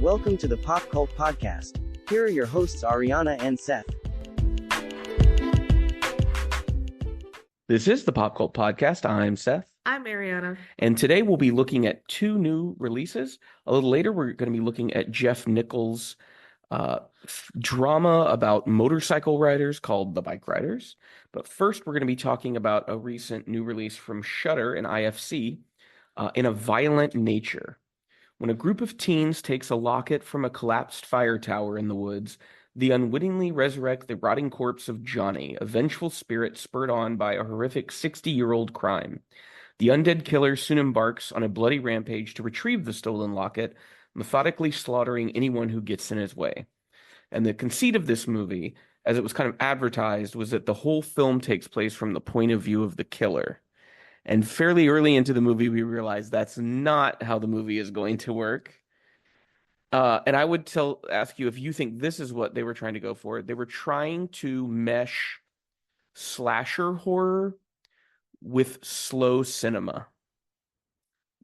Welcome to the Pop Cult Podcast. Here are your hosts, Ariana and Seth. This is the Pop Cult Podcast. I'm Seth. I'm Ariana. And today we'll be looking at two new releases. A little later, we're going to be looking at Jeff Nichols' drama about motorcycle riders called The Bikeriders. But first, we're going to be talking about a recent new release from Shudder and IFC, In a Violent Nature. When a group of teens takes a locket from a collapsed fire tower in the woods, they unwittingly resurrect the rotting corpse of Johnny, a vengeful spirit spurred on by a horrific 60-year-old crime. The undead killer soon embarks on a bloody rampage to retrieve the stolen locket, methodically slaughtering anyone who gets in his way. And the conceit of this movie, as it was kind of advertised, was that the whole film takes place from the point of view of the killer. And fairly early into the movie, we realized that's not how the movie is going to work. And I would ask you if you think this is what they were trying to go for. They were trying to mesh slasher horror with slow cinema.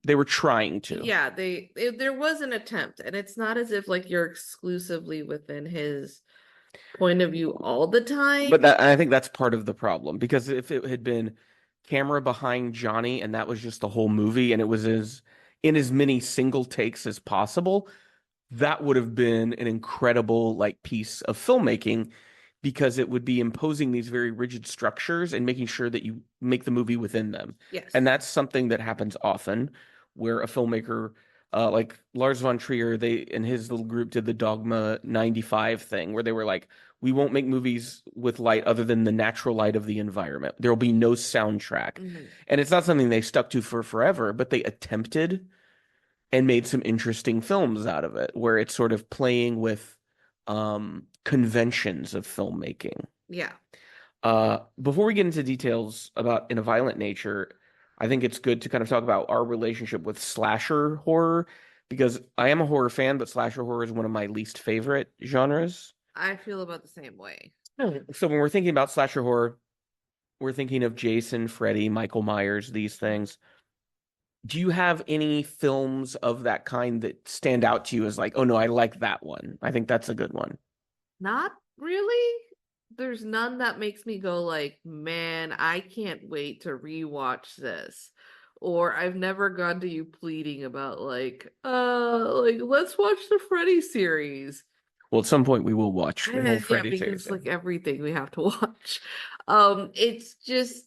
They were trying to. Yeah, there was an attempt, and it's not as if like you're exclusively within his point of view all the time. But I think that's part of the problem, because if it had been camera behind Johnny and that was just the whole movie and it was in as many single takes as possible, that would have been an incredible piece of filmmaking, because it would be imposing these very rigid structures and making sure that you make the movie within them. Yes. And that's something that happens often, where a filmmaker like Lars von Trier, they and his little group did the Dogma 95 thing, where they were like, we won't make movies with light other than the natural light of the environment. There will be no soundtrack. Mm-hmm. And it's not something they stuck to for forever, but they attempted and made some interesting films out of it, where it's sort of playing with conventions of filmmaking. Yeah. Before we get into details about In a Violent Nature, I think it's good to kind of talk about our relationship with slasher horror, because I am a horror fan, but slasher horror is one of my least favorite genres. I feel about the same way. So when we're thinking about slasher horror, we're thinking of Jason, Freddy, Michael Myers, these things. Do you have any films of that kind that stand out to you as like, oh no, I like that one. I think that's a good one. Not really. There's none that makes me go like, man, I can't wait to rewatch this. Or I've never gone to you pleading about like let's watch the Freddy series. Well, at some point we will watch the whole Freddy series. Because like everything we have to watch. It's just,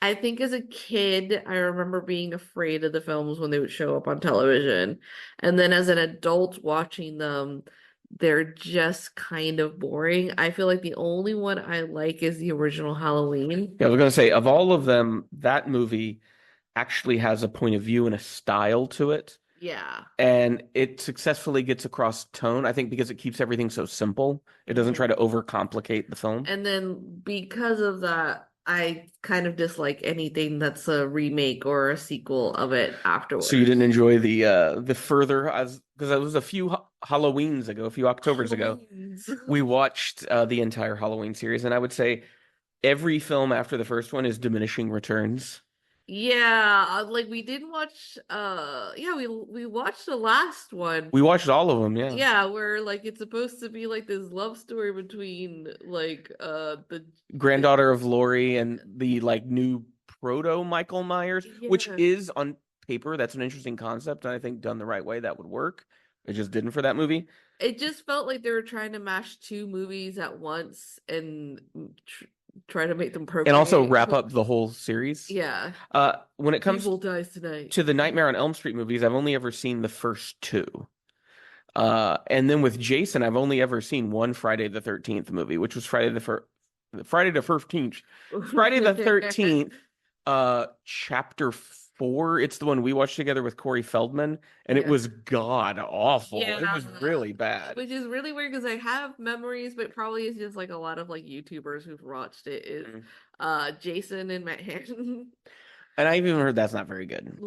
I think as a kid, I remember being afraid of the films when they would show up on television. And then as an adult watching them, they're just kind of boring. I feel like the only one I like is the original Halloween. Yeah, I was going to say, of all of them, that movie actually has a point of view and a style to it. Yeah. And it successfully gets across tone, I think, because it keeps everything so simple. It doesn't try to overcomplicate the film. And then because of that, I kind of dislike anything that's a remake or a sequel of it afterwards. So you didn't enjoy the further, because it was a few Halloweens ago, a few Octobers ago, we watched the entire Halloween series, and I would say every film after the first one is diminishing returns. Yeah, like we didn't watch we watched the last one. We watched all of them, yeah. Yeah, where like it's supposed to be like this love story between like the granddaughter of Laurie and the like new proto Michael Myers, which is on paper, that's an interesting concept, and I think done the right way that would work. It just didn't for that movie. It just felt like they were trying to mash two movies at once and try to make them procreate. And also wrap up the whole series. Yeah. When it comes Evil dies tonight. to the Nightmare on Elm Street movies, I've only ever seen the first two. And then with Jason, I've only ever seen one Friday the 13th movie, which was Friday the 13th. Friday the 13th, chapter 4. It's the one we watched together with Corey Feldman, and it was god awful. Yeah. It was really bad. Which is really weird, because I have memories, but probably it's just like a lot of like YouTubers who've watched it is Jason and Manhattan. And I've even heard that's not very good.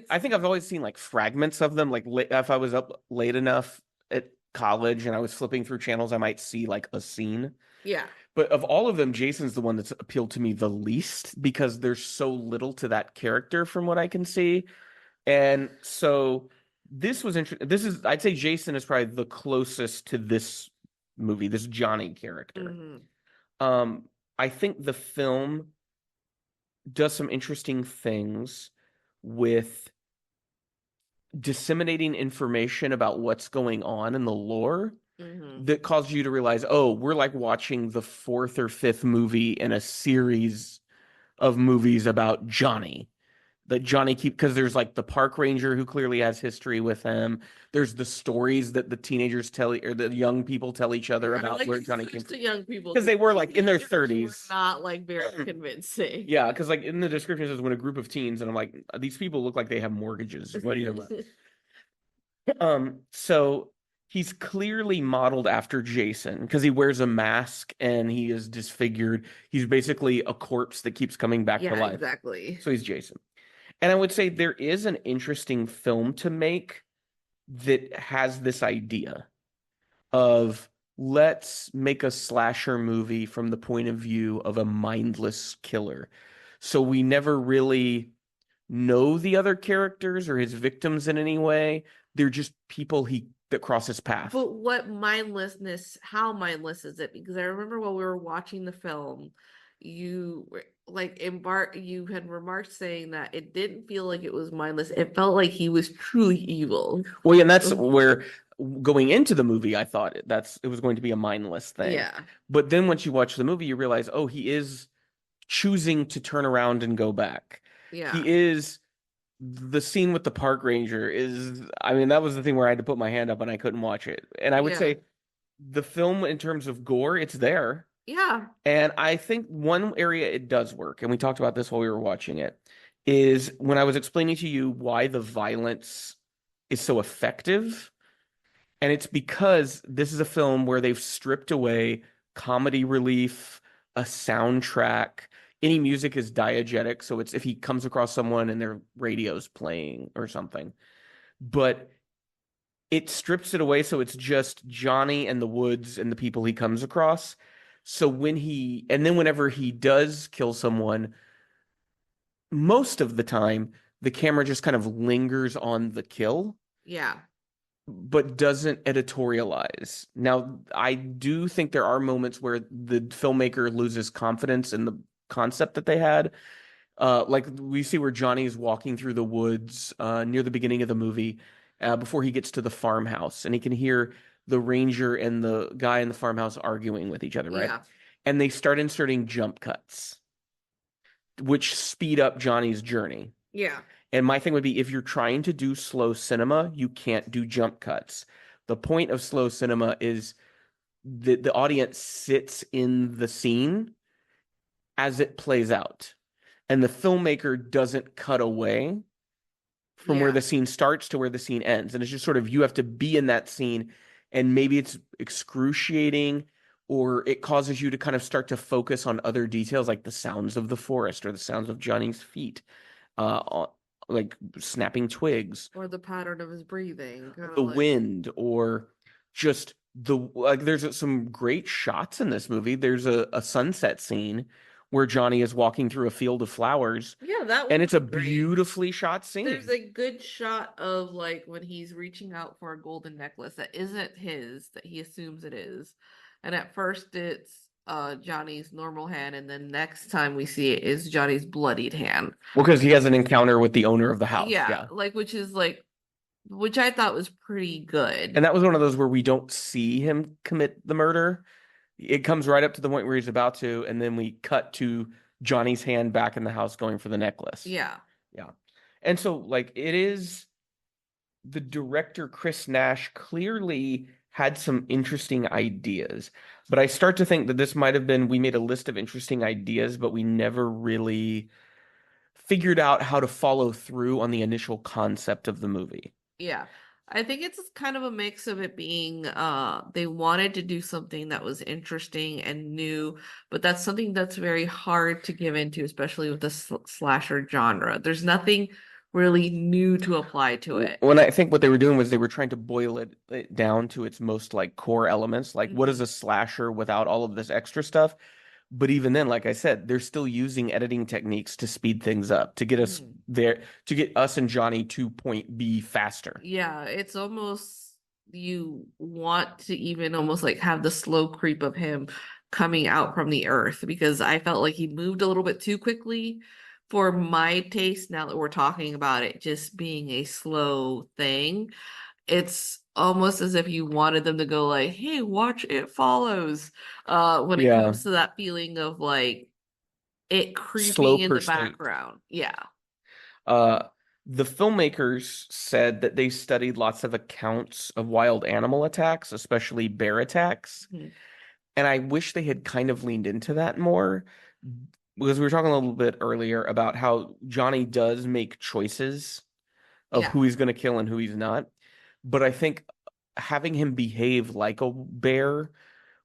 I think I've always seen like fragments of them. Like if I was up late enough at college and I was flipping through channels, I might see like a scene. Yeah. But of all of them, Jason's the one that's appealed to me the least, because there's so little to that character from what I can see. And so this was interesting. I'd say Jason is probably the closest to this movie, this Johnny character. Hmm. Um, I think the film does some interesting things with disseminating information about what's going on in the lore Hmm. that causes you to realize, oh, we're like watching the fourth or fifth movie in a series of movies about Johnny. That Johnny because there's like the park ranger who clearly has history with him. There's the stories that the teenagers tell or the young people tell each other I about like where Johnny came switch to from. young people Because they were the like in their teenagers were 30s. not like very convincing. Yeah, because like in the description it says when a group of teens, and I'm like, these people look like they have mortgages. What do you know? So he's clearly modeled after Jason because he wears a mask and he is disfigured. He's basically a corpse that keeps coming back to Yeah, life. exactly. So he's Jason. And I would say there is an interesting film to make that has this idea of let's make a slasher movie from the point of view of a mindless killer. So we never really know the other characters or his victims in any way. They're just people that cross his path. But how mindless is it? Because I remember while we were watching the film, you you had remarked saying that it didn't feel like it was mindless. It felt like he was truly evil. Well, yeah, and that's where going into the movie, I thought it was going to be a mindless thing. Yeah. But then once you watch the movie, you realize, oh, he is choosing to turn around and go back. Yeah. He is the scene with the park ranger I mean, that was the thing where I had to put my hand up and I couldn't watch it. And I would say the film in terms of gore, it's there. Yeah. And I think one area it does work, and we talked about this while we were watching it, is when I was explaining to you why the violence is so effective. And it's because this is a film where they've stripped away comedy relief, a soundtrack. Any music is diegetic, so it's if he comes across someone and their radio's playing or something. But it strips it away, so it's just Johnny and the woods and the people he comes across. So whenever he does kill someone, most of the time, the camera just kind of lingers on the kill. Yeah. But doesn't editorialize. Now, I do think there are moments where the filmmaker loses confidence in the concept that they had. Like we see where Johnny's walking through the woods near the beginning of the movie before he gets to the farmhouse, and he can hear the ranger and the guy in the farmhouse arguing with each other, right? Yeah. And they start inserting jump cuts, which speed up Johnny's journey. Yeah. And my thing would be if you're trying to do slow cinema, you can't do jump cuts. The point of slow cinema is that the audience sits in the scene as it plays out. And the filmmaker doesn't cut away from where the scene starts to where the scene ends. And it's just sort of you have to be in that scene, and maybe it's excruciating or it causes you to kind of start to focus on other details like the sounds of the forest or the sounds of Johnny's feet. Like snapping twigs or the pattern of his breathing, the wind, or just there's some great shots in this movie. There's a sunset scene where Johnny is walking through a field of flowers. Yeah, and it's a great. beautifully shot scene. There's a good shot of like when he's reaching out for a golden necklace that isn't his, that he assumes it is. And at first it's Johnny's normal hand, and then next time we see it is Johnny's bloodied hand. Well, because he has an encounter with the owner of the house. Yeah. Which I thought was pretty good. And that was one of those where we don't see him commit the murder. It comes right up to the point where he's about to, and then we cut to Johnny's hand back in the house going for the necklace. Yeah. Yeah. And so, like, it is the director, Chris Nash, clearly had some interesting ideas. But I start to think that this might have been, we made a list of interesting ideas, but we never really figured out how to follow through on the initial concept of the movie. Yeah. I think it's kind of a mix of it being they wanted to do something that was interesting and new, but that's something that's very hard to give into, especially with the slasher genre. There's nothing really new to apply to it. Well, I think what they were doing was they were trying to boil it down to its most like core elements. Like, what is a slasher without all of this extra stuff? But even then, like I said, they're still using editing techniques to speed things up, to get us Mhm. there, to get us and Johnny to point B faster. Yeah, it's almost you want to even almost like have the slow creep of him coming out from the earth because I felt like he moved a little bit too quickly for my taste now that we're talking about it just being a slow thing. It's almost as if you wanted them to go like, "Hey, watch It Follows," when it Yeah. comes to that feeling of like it Slow creeping in the pursuit. background. Yeah. Uh, the filmmakers said that they studied lots of accounts of wild animal attacks, especially bear attacks. Mhm. And I wish they had kind of leaned into that more because we were talking a little bit earlier about how Johnny does make choices of Yeah. who he's going to kill and who he's not. But I think having him behave like a bear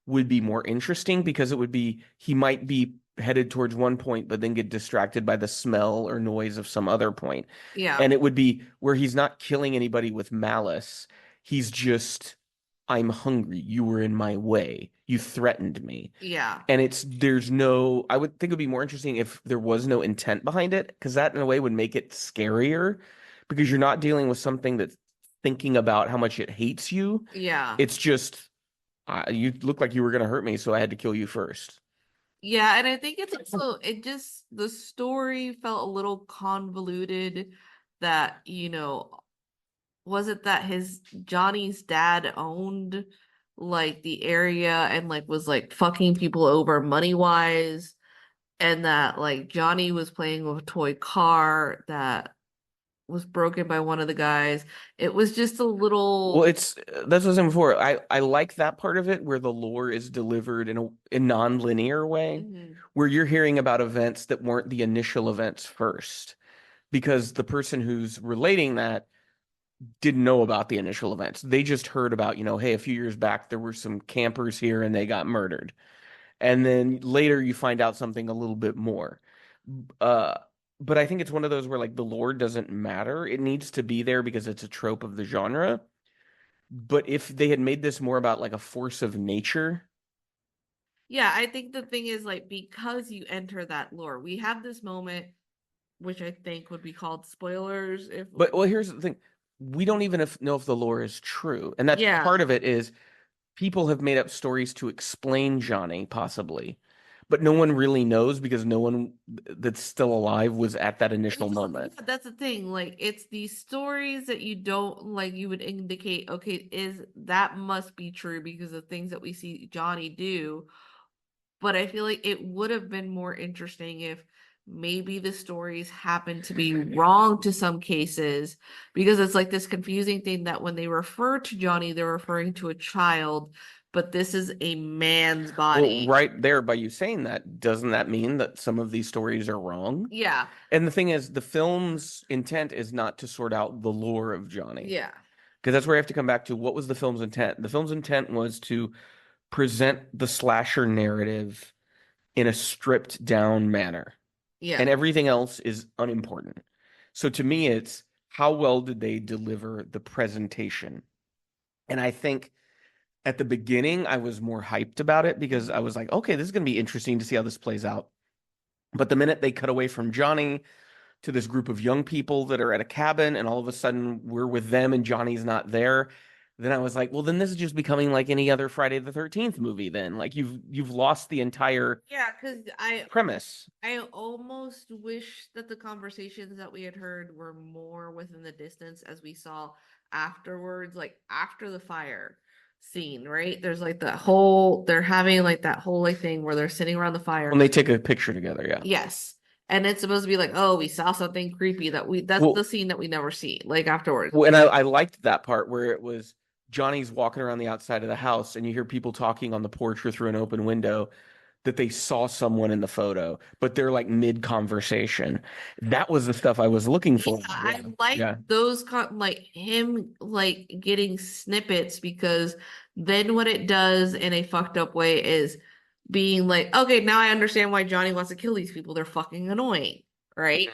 would be more interesting because it would be he might be headed towards one point, but then get distracted by the smell or noise of some other point. Yeah. And it would be where he's not killing anybody with malice. He's just, I'm hungry. You were in my way. You threatened me. Yeah. And there's no, I would think it would be more interesting if there was no intent behind it, because that in a way would make it scarier because you're not dealing with something that's thinking about how much it hates you. Yeah. It's just, you look like you were going to hurt me, so I had to kill you first. Yeah, and I think it's also it just the story felt a little convoluted that, was it that his Johnny's dad owned like the area and like was like fucking people over money wise and that like Johnny was playing with a toy car that was broken by one of the guys. It was just a Well, little that's what I was saying before. I like that part of it where the lore is delivered in non-linear way, Mhm. where you're hearing about events that weren't the initial events first, because the person who's relating that didn't know about the initial events. They just heard about, hey, a few years back there were some campers here and they got murdered. And then later you find out something a little bit more. Uh, but I think it's one of those where like the lore doesn't matter. It needs to be there because it's a trope of the genre. But if they had made this more about like a force of nature, Yeah, I think the thing is like because you enter that lore, we have this moment which I think would be called spoilers if but well, here's the thing. We don't even know if the lore is true. And that's yeah. part of it is people have made up stories to explain Johnny, possibly. But no one really knows because no one that's still alive was at that initial Well, moment. yeah, that's the thing. Like it's these stories that you don't like you would indicate, okay, is that must be true because of things that we see Johnny do. But I feel like it would have been more interesting if maybe the stories happen to be wrong to some cases because it's like this confusing thing that when they refer to Johnny, they're referring to a child, but this is a man's Well, body. right there, by you saying that, doesn't that mean that some of these stories are wrong? Yeah. And the thing is, the film's intent is not to sort out the lore of Johnny. Yeah. Because that's where I have to come back to what was the film's intent? The film's intent was to present the slasher narrative in a stripped down manner, Yeah. and everything else is unimportant. So to me, it's how well did they deliver the presentation? And I think at the beginning, I was more hyped about it because I was like, okay, this is going to be interesting to see how this plays out. But the minute they cut away from Johnny to this group of young people that are at a cabin, and all of a sudden we're with them and Johnny's not there, then I was like, well, then this is just becoming like any other Friday the 13th movie then. Like you've lost the entire Yeah, because premise. I almost wish that the conversations that we had heard were more within the distance as we saw afterwards, like after the fire scene, right? There's like they're having like that whole like thing where they're sitting around the fire. When they take a picture together, yeah. Yes. And it's supposed to be like, oh, we saw something creepy that's the Well, scene that we never see, like afterwards. well, and I liked that part where it was Johnny's walking around the outside of the house and you hear people talking on the porch or through an open window that they saw someone in the photo, but they're like mid conversation. That was the stuff I was looking Yeah, for. I Yeah. like Yeah. those like him like getting snippets because then what it does in a fucked up way is being like, okay, now I understand why Johnny wants to kill these people. They're fucking annoying, right?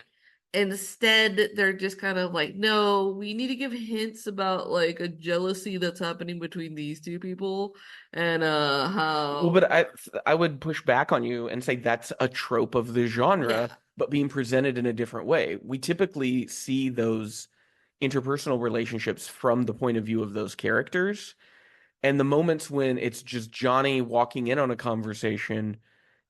instead they're just kind of like, no, we need to give hints about like a jealousy that's happening between these two people and Well, how but I would push back on you and say that's a trope of the yeah. genre, but being presented in a different way. We typically see those interpersonal relationships from the point of view of those characters, and the moments when it's just Johnny walking in on a conversation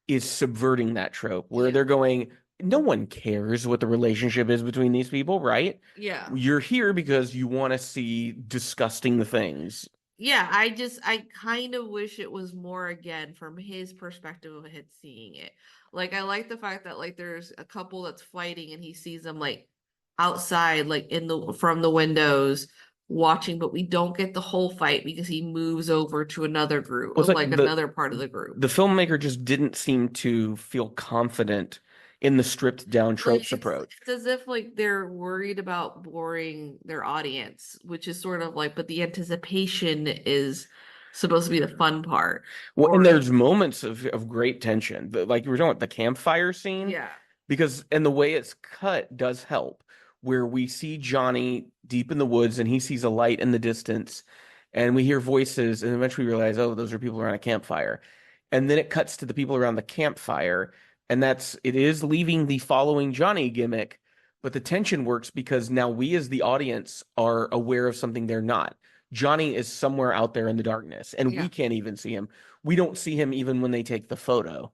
is subverting that trope, where Yeah. they're going, no one cares what the relationship is between these people, right? Yeah. You're here because you want to see disgusting things. Yeah, I kind of wish it was more again from his perspective of him seeing it. Like I like the fact that like there's a couple that's fighting and he sees them like outside, like in the from the windows watching, but we don't get the whole fight because he moves over to another group, Well, it's like like another part of the group. the filmmaker just didn't seem to feel confident in the stripped down Like tropes approach. it's as if like they're worried about boring their audience, which is sort of like, but the anticipation is supposed to be the fun part. Well, and Or there's moments of great tension, like you were talking about the campfire scene, yeah. because and the way it's cut does help, where we see Johnny deep in the woods and he sees a light in the distance, and we hear voices, and eventually we realize, oh, those are people around a campfire, and then it cuts to the people around the campfire, and it is leaving the following Johnny gimmick, but the tension works because now we as the audience are aware of something they're not. Johnny is somewhere out there in the darkness, and we Yeah. can't even see him. We don't see him even when they take the photo.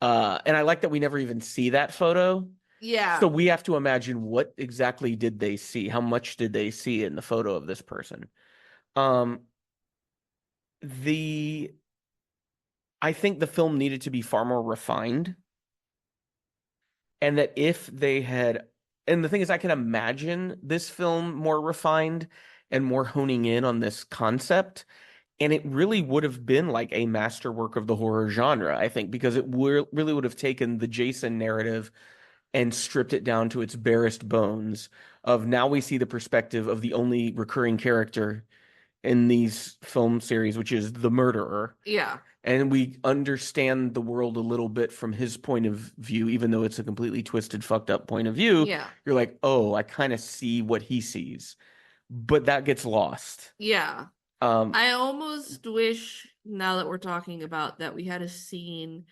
And I like that we never even see that photo. Yeah. So we have to imagine what exactly did they see? How much did they see in the photo of this person? Um, the I think the film needed to be far more refined, and that if they had, and the thing is, I can imagine this film more refined and more honing in on this concept. And it really would have been like a masterwork of the horror genre, I think, because it really would have taken the Jason narrative and stripped it down to its barest bones. Of now we see the perspective of the only recurring character in these film series, which is the murderer. Yeah. And we understand the world a little bit from his point of view, even though it's a completely twisted, fucked up point of view. Yeah. You're like, oh, I kind of see what he sees. But that gets lost. Yeah. Um, I almost wish now that we're talking about that we had a scene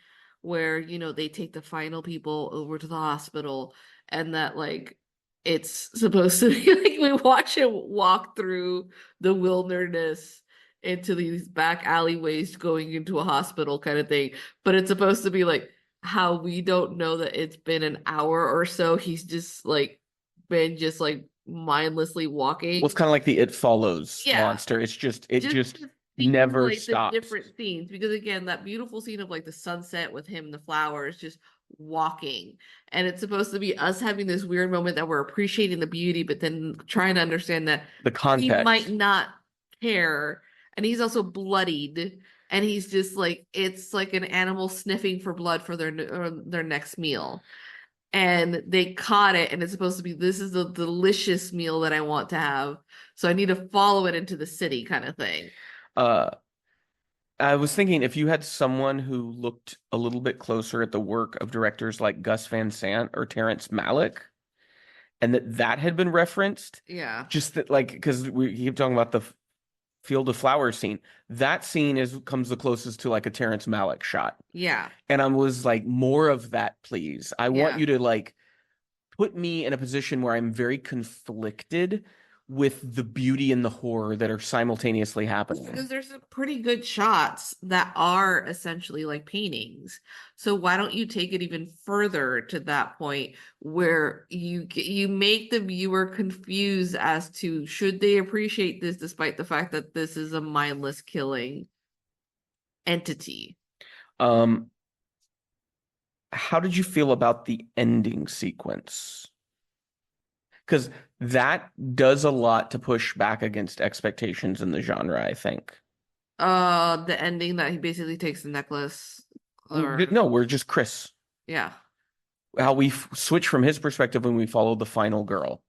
where, they take the final people over to the hospital and that like it's supposed to be like we watch him walk through the wilderness into these back alleyways going into a hospital kind of thing. But it's supposed to be like how we don't know that it's been an hour or so. He's just like been just like mindlessly walking. well, it's kind of like the It Follows Yeah. monster. It just to see, never like stops. the different scenes because again that beautiful scene of like the sunset with him the flowers just walking, and it's supposed to be us having this weird moment that we're appreciating the beauty but then trying to understand that The he context. might not care, and he's also bloodied, and he's just like it's like an animal sniffing for blood for their next meal, and they caught it, and it's supposed to be this is the delicious meal that I want to have, so I need to follow it into the city kind of thing. Uh, I was thinking if you had someone who looked a little bit closer at the work of directors like Gus Van Sant or Terrence Malick, and that had been referenced, Yeah. just that like because we keep talking about the Field of Flowers scene. That scene comes the closest to like a Terrence Malick shot. Yeah. And I was like, more of that, please. I want Yeah. you to like put me in a position where I'm very conflicted with the beauty and the horror that are simultaneously happening. Because there's some pretty good shots that are essentially like paintings. So why don't you take it even further to that point where you make the viewer confused as to should they appreciate this despite the fact that this is a mindless killing entity. Um, how did you feel about the ending sequence? Because that does a lot to push back against expectations in the genre, I think. The ending that he basically takes the necklace or No, we're just Chris. yeah. How we switch from his perspective when we follow the final girl.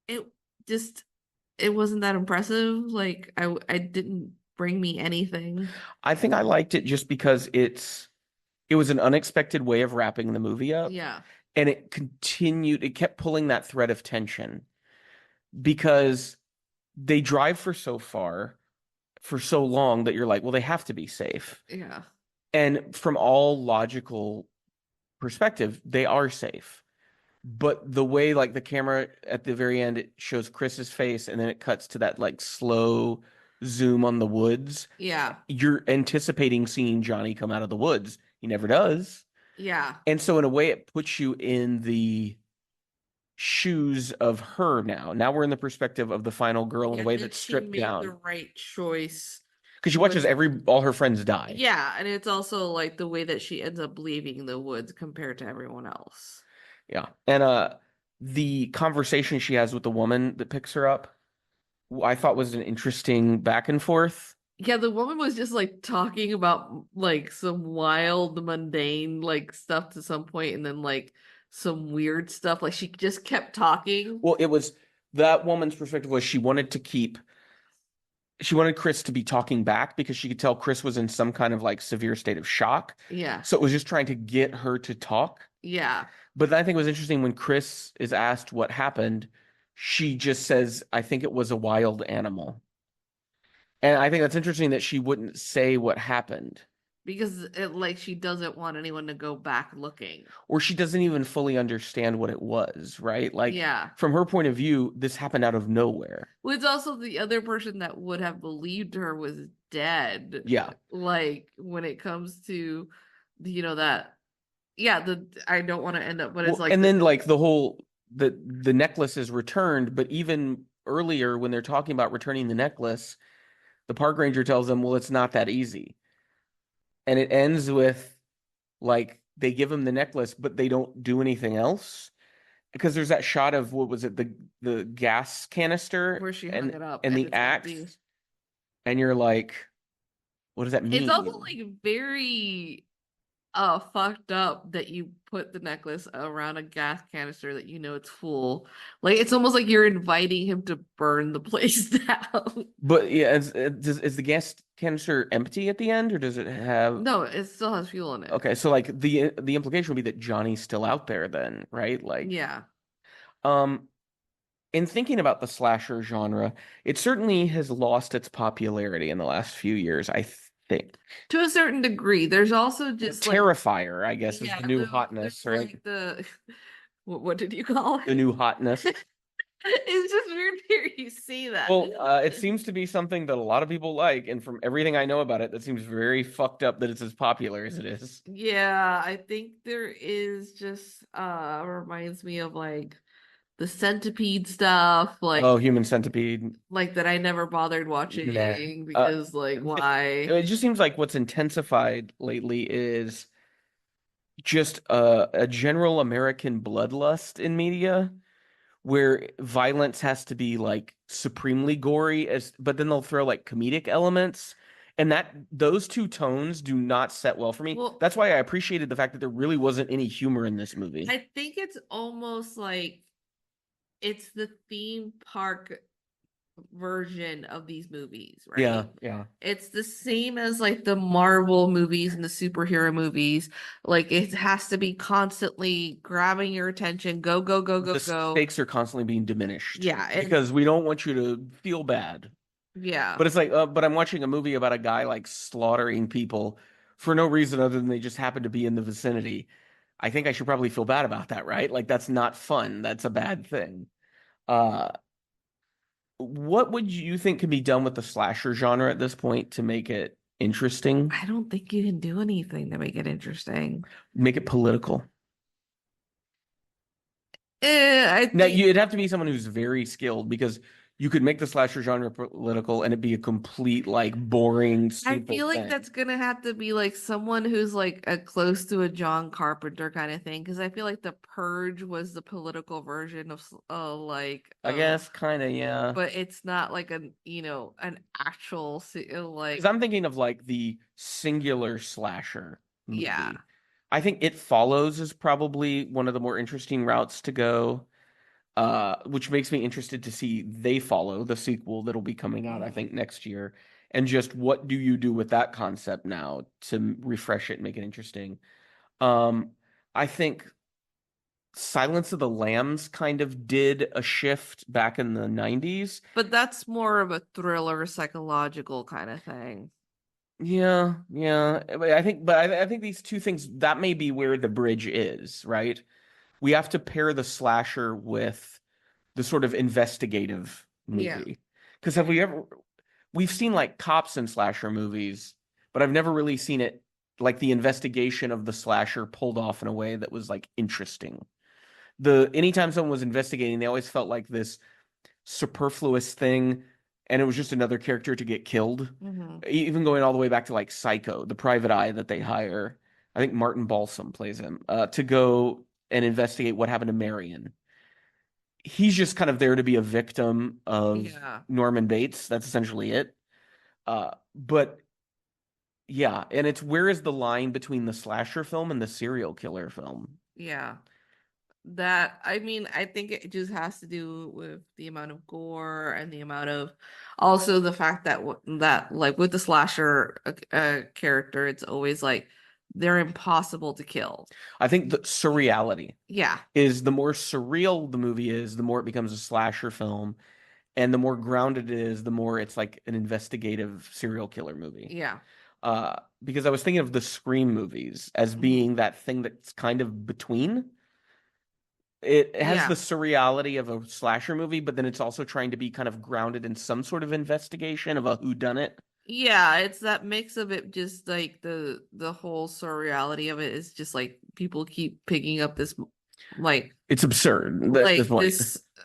It just it wasn't that impressive. Like I didn't bring me anything. I think I liked it just because It was an unexpected way of wrapping the movie up, Yeah. and it kept pulling that thread of tension because they drive for so far, for so long that you're like, well, they have to be safe. Yeah. And from all logical perspective, they are safe. But the way like the camera at the very end, it shows Chris's face and then it cuts to that like slow zoom on the woods. Yeah. You're anticipating seeing Johnny come out of the woods. He never does. Yeah. And so in a way it puts you in the shoes of her now. Now we're in the perspective of the final girl in a way Did that's she stripped make the down. right choice? Because she watches all her friends die. Yeah, and it's also like the way that she ends up leaving the woods compared to everyone else. Yeah. And the conversation she has with the woman that picks her up, I thought was an interesting back and forth. Yeah, the woman was just like talking about like some wild, mundane like stuff to some point, and then like some weird stuff. Like she just kept talking. Well, it was that woman's perspective was she wanted Chris to be talking back because she could tell Chris was in some kind of like severe state of shock. Yeah. So it was just trying to get her to talk. Yeah. But I think it was interesting when Chris is asked what happened, she just says, I think it was a wild animal. And I think that's interesting that she wouldn't say what happened. Because like she doesn't want anyone to go back looking. Or she doesn't even fully understand what it was, right? Like, yeah. From her point of view, this happened out of nowhere. Well, it's also the other person that would have believed her was dead. Yeah. Like when it comes to, that, I don't want to end up, but it's like. And then like the necklace is returned, but even earlier when they're talking about returning the necklace, the park ranger tells them, well, it's not that easy. And it ends with like they give him the necklace, but they don't do anything else. Because there's that shot of what was it, the gas canister where she hung it up and the axe. Empty. And you're like, what does that mean? It's also like very fucked up that you put the necklace around a gas canister that you know it's full. Like it's almost like you're inviting him to burn the place down. But yeah, is the gas canister empty at the end, or does it have? No, it still has fuel in it. Okay, so like the implication would be that Johnny's still out there then, right? Like yeah. In thinking about the slasher genre, it certainly has lost its popularity in the last few years, I think. To a certain degree. There's also just Terrifier, I guess, is the new hotness, right? Like the what did you call it? The new hotness. It's just weird to hear you say that. Well, it seems to be something that a lot of people like, and from everything I know about it, that seems very fucked up that it's as popular as it is. Yeah, I think there is just reminds me of like the centipede stuff, like Human Centipede, like that I never bothered watching because like why? It just seems like what's intensified lately is just a general American bloodlust in media, where violence has to be like supremely gory, but then they'll throw like comedic elements, and those two tones do not set well for me. Well, that's why I appreciated the fact that there really wasn't any humor in this movie. I think it's almost like it's the theme park version of these movies, right? Yeah. It's the same as like the Marvel movies and the superhero movies. Like it has to be constantly grabbing your attention. Go, go, go, go, the go. Stakes are constantly being diminished. Yeah. Because we don't want you to feel bad. Yeah. But it's like, but I'm watching a movie about a guy like slaughtering people for no reason other than they just happen to be in the vicinity. I think I should probably feel bad about that, right? Like that's not fun. That's a bad thing. What would you think can be done with the slasher genre at this point to make it interesting? I don't think you can do anything to make it interesting. Make it political. Now, you'd have to be someone who's very skilled, because you could make the slasher genre political and it'd be a complete, like, boring, I feel like thing. that's gonna have to be like someone who's like close to a John Carpenter kind of thing, because I feel like The Purge was the political version of I guess kind of, yeah. But it's not like an actual like. Because I'm thinking of like the singular slasher movie. Yeah. I think It Follows is probably one of the more interesting routes to go. Which makes me interested to see They Follow, the sequel that'll be coming out, I think, next year. and just what do you do with that concept now to refresh it and make it interesting. Um, I think Silence of the Lambs kind of did a shift back in the 90s. But that's more of a thriller, psychological kind of thing. Yeah, yeah. But I think these two things, that may be where the bridge is, right? We have to pair the slasher with the sort of investigative Yeah. movie. Because we've seen like cops in slasher movies, but I've never really seen it like the investigation of the slasher pulled off in a way that was like interesting. Anytime someone was investigating, they always felt like this superfluous thing, and it was just another character to get killed. Hmm. Even going all the way back to like Psycho, the private eye that they hire. I think Martin Balsam plays him, to go and investigate what happened to Marion. He's just kind of there to be a victim of Yeah. Norman Bates. That's essentially it. But yeah, and it's where is the line between the slasher film and the serial killer film? Yeah. I think it just has to do with the amount of gore and the amount of also the fact that like with the slasher character, it's always like they're impossible to kill. I think the surreality Yeah. is the more surreal the movie is, the more it becomes a slasher film, and the more grounded it is, the more it's like an investigative serial killer movie. Yeah. Because I was thinking of the Scream movies as being that thing that's kind of between. It has the Yeah. surreality of a slasher movie, but then it's also trying to be kind of grounded in some sort of investigation of a whodunit. Yeah, it's that mix of it, just like the whole surreality of it is just like people keep picking up this like It's absurd at this point.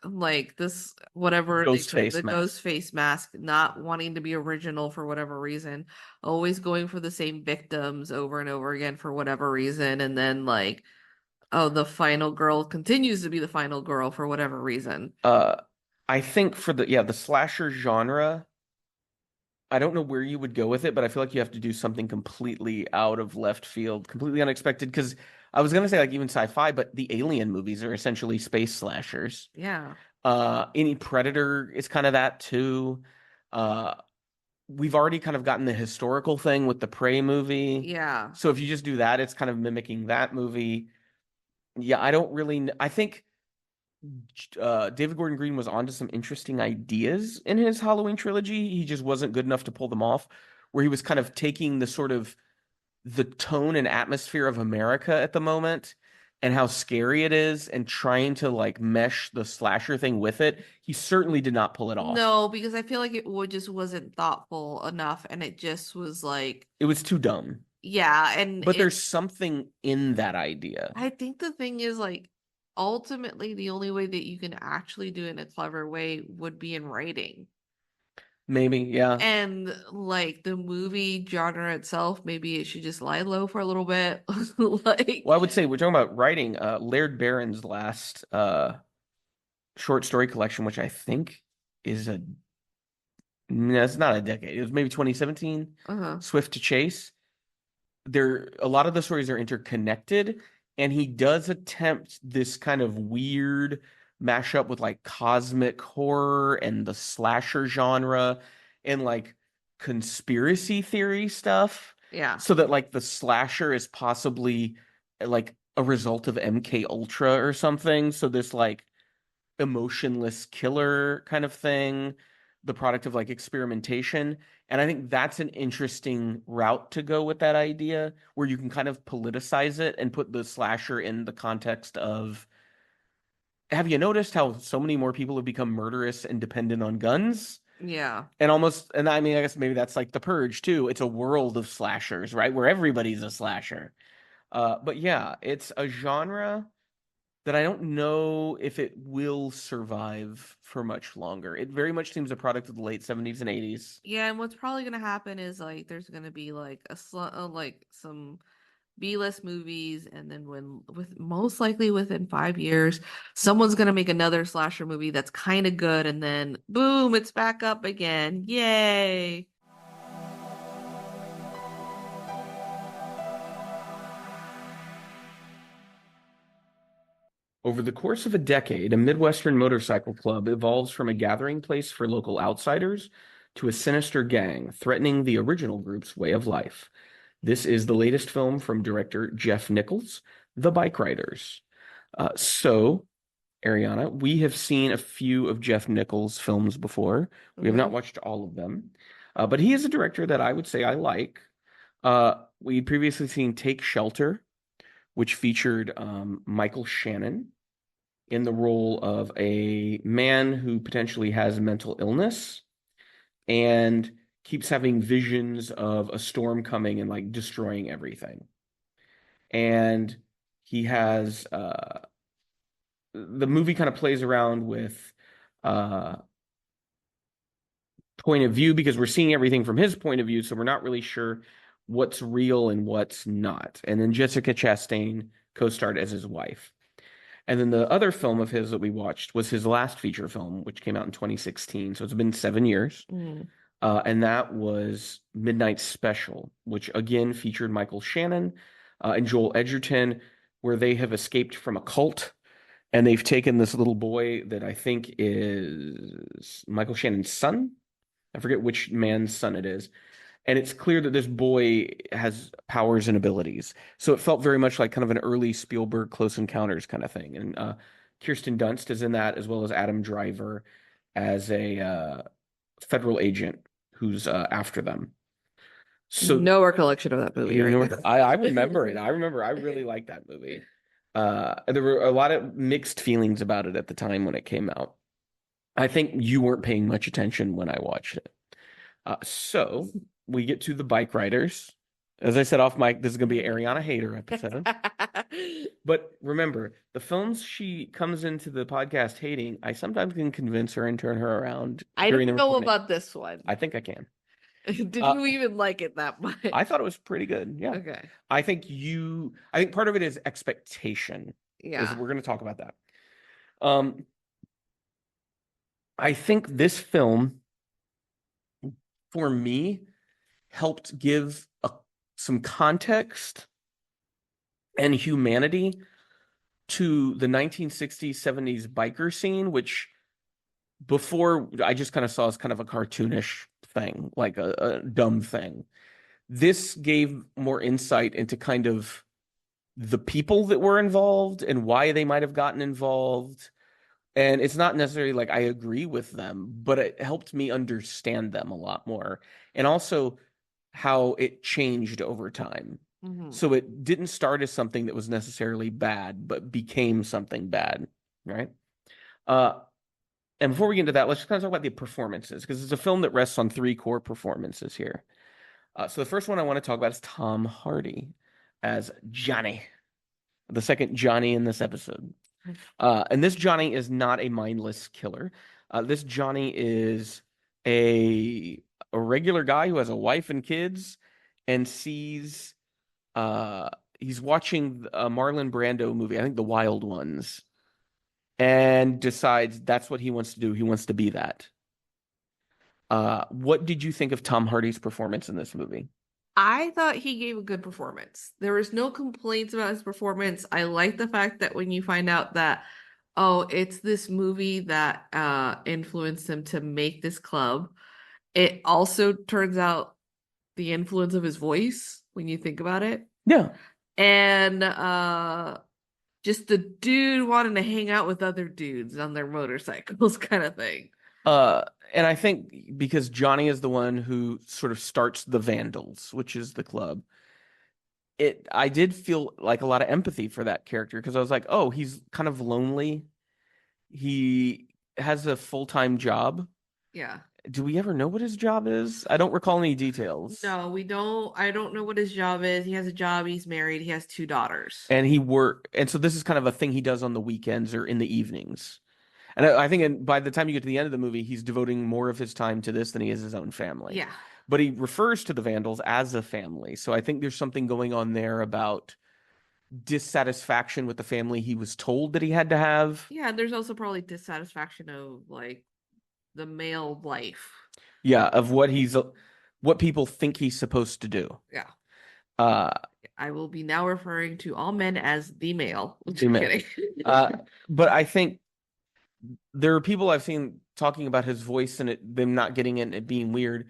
like this whatever Ghost face the mask. ghost face mask, not wanting to be original for whatever reason, always going for the same victims over and over again for whatever reason, and then like, oh, the final girl continues to be the final girl for whatever reason. I think for the slasher genre, I don't know where you would go with it, but I feel like you have to do something completely out of left field, completely unexpected. Because I was gonna say like even sci-fi, but the Alien movies are essentially space slashers. Yeah. Any Predator is kind of that too. Uh, we've already kind of gotten the historical thing with the Prey movie. Yeah. So if you just do that, it's kind of mimicking that movie. Yeah, I don't really. I think David Gordon Green was onto some interesting ideas in his Halloween trilogy. He just wasn't good enough to pull them off, where he was kind of taking the sort of the tone and atmosphere of America at the moment and how scary it is and trying to like mesh the slasher thing with it. He certainly did not pull it off. No, because I feel like it would just wasn't thoughtful enough, and it just was like, It was too dumb. yeah, and But there's something in that idea. I think the thing is like ultimately the only way that you can actually do it in a clever way would be in writing. Maybe, yeah. And like the movie genre itself, maybe it should just lie low for a little bit. Like, Well, I would say we're talking about writing. Laird Barron's last short story collection, which I think is no, it's not a decade. It was maybe 2017. uh-huh. Swift to Chase. A lot of the stories are interconnected, and he does attempt this kind of weird mashup with like cosmic horror and the slasher genre and like conspiracy theory stuff, Yeah. so that like the slasher is possibly like a result of MK Ultra or something. So this like emotionless killer kind of thing, the product of like experimentation. And I think that's an interesting route to go with that idea, where you can kind of politicize it and put the slasher in the context of, have you noticed how so many more people have become murderous and dependent on guns? Yeah. And I mean, I guess maybe that's like The Purge too. It's a world of slashers, right? Where everybody's a slasher. But yeah, it's a genre that I don't know if it will survive for much longer. It very much seems a product of the late 70s and 80s. Yeah, and what's probably gonna happen is like there's gonna be like like some B-list movies, and then with most likely within 5 years, someone's gonna make another slasher movie that's kind of good, and then boom, it's back up again. Yay! Over the course of a decade, a Midwestern motorcycle club evolves from a gathering place for local outsiders to a sinister gang threatening the original group's way of life. This is the latest film from director Jeff Nichols, The Bikeriders. So, Ariana, we have seen a few of Jeff Nichols' films before. We have not watched all of them, but he is a director that I would say I like. We'd previously seen Take Shelter, which featured Michael Shannon in the role of a man who potentially has mental illness and keeps having visions of a storm coming and like destroying everything. And he has the movie kind of plays around with uh point of view because we're seeing everything from his point of view, so we're not really sure what's real and what's not. And then Jessica Chastain co-starred as his wife. And then the other film of his that we watched was his last feature film, which came out in 2016. So it's been 7 years. And that was Midnight Special, which again featured Michael Shannon and Joel Edgerton, where they have escaped from a cult. And they've taken this little boy that I think is Michael Shannon's son. I forget which man's son it is. And it's clear that this boy has powers and abilities. So it felt very much like kind of an early Spielberg Close Encounters kind of thing. And Kirsten Dunst is in that, as well as Adam Driver as a federal agent who's after them. So no recollection of that movie. I remember it. I really liked that movie. There were a lot of mixed feelings about it at the time when it came out. I think you weren't paying much attention when I watched it. So we get to the Bikeriders. As I said off mic, this is going to be an Ariana hater episode. But remember, the films she comes into the podcast hating, I sometimes can convince her and turn her around. I don't know about this one. I think I can. Did you even like it that much? I thought it was pretty good. Yeah. Okay. I think part of it is expectation. Yeah. We're going to talk about that. I think this film, for me, helped give some context and humanity to the 1960s, 70s biker scene, which before I just kind of saw as kind of a cartoonish thing, like a dumb thing. This gave more insight into kind of the people that were involved and why they might have gotten involved. And it's not necessarily like I agree with them, but it helped me understand them a lot more. And also how it changed over time. So it didn't start as something that was necessarily bad, but became something bad, right? And before we get into that, let's just kind of talk about the performances, because it's a film that rests on 3 core performances here. So the first one I want to talk about is Tom Hardy as Johnny, the second Johnny in this episode. And this Johnny is not a mindless killer. This Johnny is a regular guy who has a wife and kids and sees he's watching a Marlon Brando movie, I think The Wild Ones, and decides that's what he wants to do. He wants to be that. What did you think of Tom Hardy's performance in this movie? I thought he gave a good performance. There was no complaints about his performance. I like the fact that when you find out that, oh, it's this movie that influenced him to make this club, it also turns out the influence of his voice when you think about it. Yeah. And just the dude wanting to hang out with other dudes on their motorcycles kind of thing. And I think because Johnny is the one who sort of starts the Vandals, which is the club, I did feel like a lot of empathy for that character, because I was like, oh, he's kind of lonely. He has a full-time job. Yeah. Do we ever know what his job is? I don't recall any details. No, we don't. I don't know what his job is. He has a job. He's married. He has 2 daughters. And so this is kind of a thing he does on the weekends or in the evenings. And I think by the time you get to the end of the movie, he's devoting more of his time to this than he is his own family. Yeah. But he refers to the Vandals as a family. So I think there's something going on there about dissatisfaction with the family he was told that he had to have. Yeah, there's also probably dissatisfaction of like the male life. Yeah, of what people think he's supposed to do. Yeah. I will be now referring to all men as the male. The male. But I think there are people I've seen talking about his voice and them not getting it and it being weird.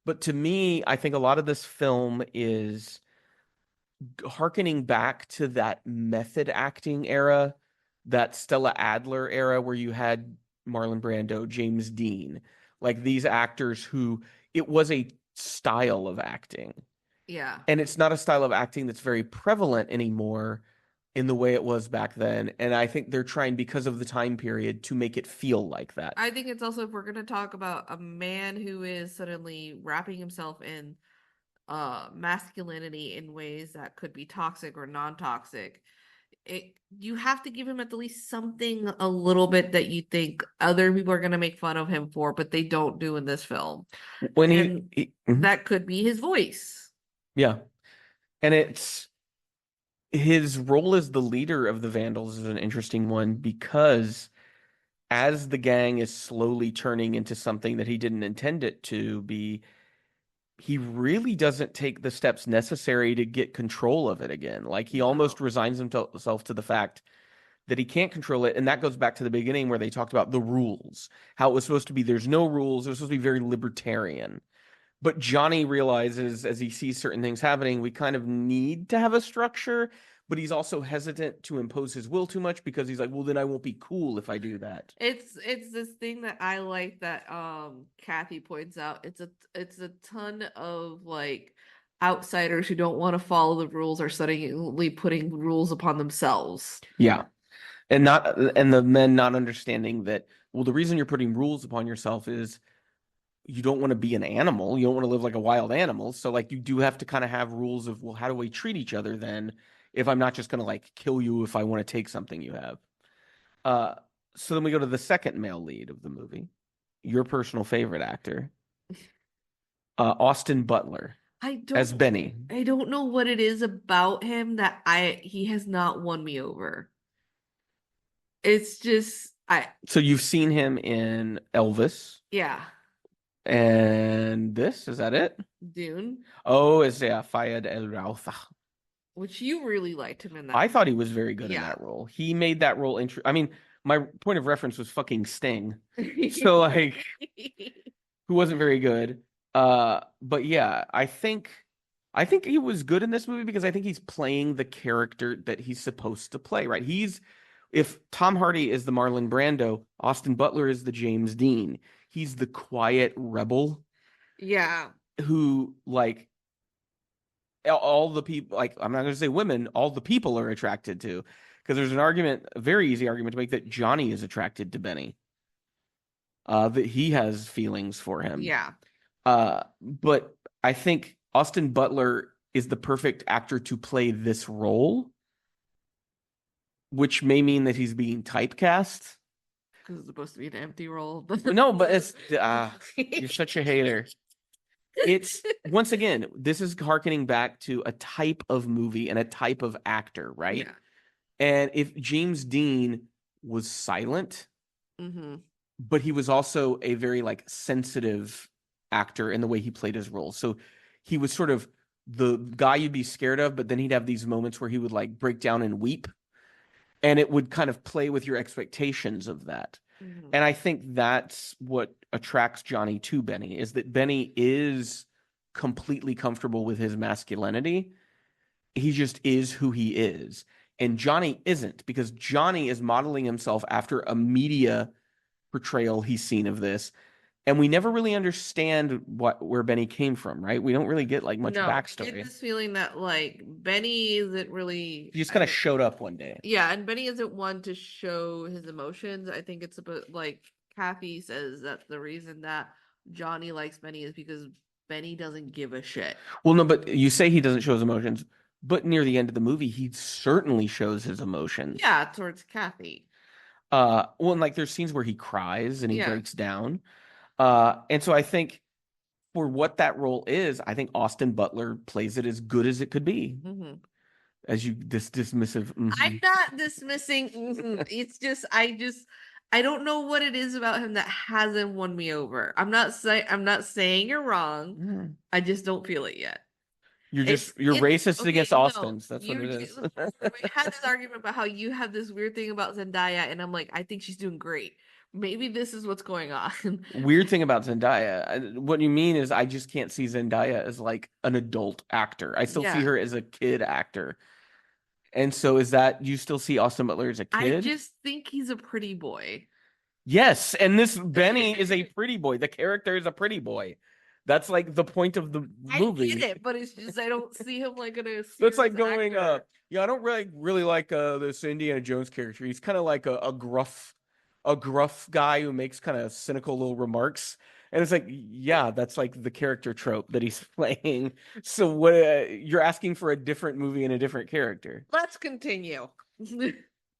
But to me, I think a lot of this film is harkening back to that method acting era, that Stella Adler era where you had Marlon Brando, James Dean, like these actors who it was a style of acting. Yeah. And it's not a style of acting that's very prevalent anymore in the way it was back then. And I think they're trying, because of the time period, to make it feel like that. I think it's also, if we're going to talk about a man who is suddenly wrapping himself in masculinity in ways that could be toxic or non-toxic, you have to give him at least something a little bit that you think other people are going to make fun of him for, but they don't do in this film. When And Mhm. that could be his voice. Yeah. And it's his role as the leader of the Vandals is an interesting one because as the gang is slowly turning into something that he didn't intend it to be, he really doesn't take the steps necessary to get control of it again. Like he almost resigns himself to the fact that he can't control it. And that goes back to the beginning where they talked about the rules, how it was supposed to be there's no rules. It was supposed to be very libertarian. But Johnny realizes as he sees certain things happening, we kind of need to have a structure, but he's also hesitant to impose his will too much because he's like, well, then I won't be cool if I do that. It's this thing that I like that Kathy points out. It's a ton of like outsiders who don't want to follow the rules are suddenly putting rules upon themselves. Yeah. And the men not understanding that, well, the reason you're putting rules upon yourself is you don't want to be an animal. You don't want to live like a wild animal. So like you do have to kind of have rules of, well, how do we treat each other then if I'm not just going to like kill you if I want to take something you have. Uh, so then we go to the second male lead of the movie, your personal favorite actor, Austin Butler as Benny. I don't know what it is about him that he has not won me over. It's just So you've seen him in Elvis. Yeah. And this, is that it? Dune. Oh, it's Fayed El Rautha. Which you really liked him in that. I thought he was very good in that role. He made that role I mean, my point of reference was fucking Sting. So like who wasn't very good. But yeah, I think he was good in this movie because I think he's playing the character that he's supposed to play, right? If Tom Hardy is the Marlon Brando, Austin Butler is the James Dean. He's the quiet rebel. Yeah. Who like all the people, like I'm not going to say women, all the people are attracted to, because there's a very easy argument to make that Johnny is attracted to Benny. That he has feelings for him. Yeah. But I think Austin Butler is the perfect actor to play this role, which may mean that he's being typecast. Because it's supposed to be an empty role. No, but it's you're such a hater. It's once again, this is harkening back to a type of movie and a type of actor, right? Yeah. And if James Dean was silent, but he was also a very like sensitive actor in the way he played his role. So he was sort of the guy you'd be scared of, but then he'd have these moments where he would like break down and weep. And it would kind of play with your expectations of that. And I think that's what attracts Johnny to Benny, is that Benny is completely comfortable with his masculinity. He just is who he is. And Johnny isn't, because Johnny is modeling himself after a media portrayal he's seen of this. And we never really understand where Benny came from, right? We don't really get like much backstory. I get this feeling that like Benny isn't really. He just kind of showed up one day. Yeah, and Benny isn't one to show his emotions. I think it's about like Kathy says that the reason that Johnny likes Benny is because Benny doesn't give a shit. Well, no, but you say he doesn't show his emotions, but near the end of the movie, he certainly shows his emotions. Yeah, towards Kathy. Well, and like there's scenes where he cries and he breaks down. And so I think for what that role is, I think Austin Butler plays it as good as it could be. As you dismissive. I'm not dismissing. It's just I don't know what it is about him that hasn't won me over. I'm not saying you're wrong. I just don't feel it yet. You're It's racist okay, against no. Austins. That's what You it is. we had this argument about how you have this weird thing about Zendaya, and I'm like, I think she's doing great. Maybe this is what's going on. Weird thing about Zendaya, what you mean is I just can't see Zendaya as like an adult actor. I still see Yeah. her as a kid actor. And so is that you still see Austin Butler as a I kid? just think he's a pretty boy. Yes, and this Benny is a pretty boy. The character is a pretty boy. That's like the point of the I get movie. it, but it's just I don't see him like in a That's serious like going, actor. yeah, I don't really like this Indiana Jones character. He's kind of like a gruff guy who makes kind of cynical little remarks. And it's like, yeah, that's like the character trope that he's playing. So what you're asking for a different movie and a different character. Let's continue.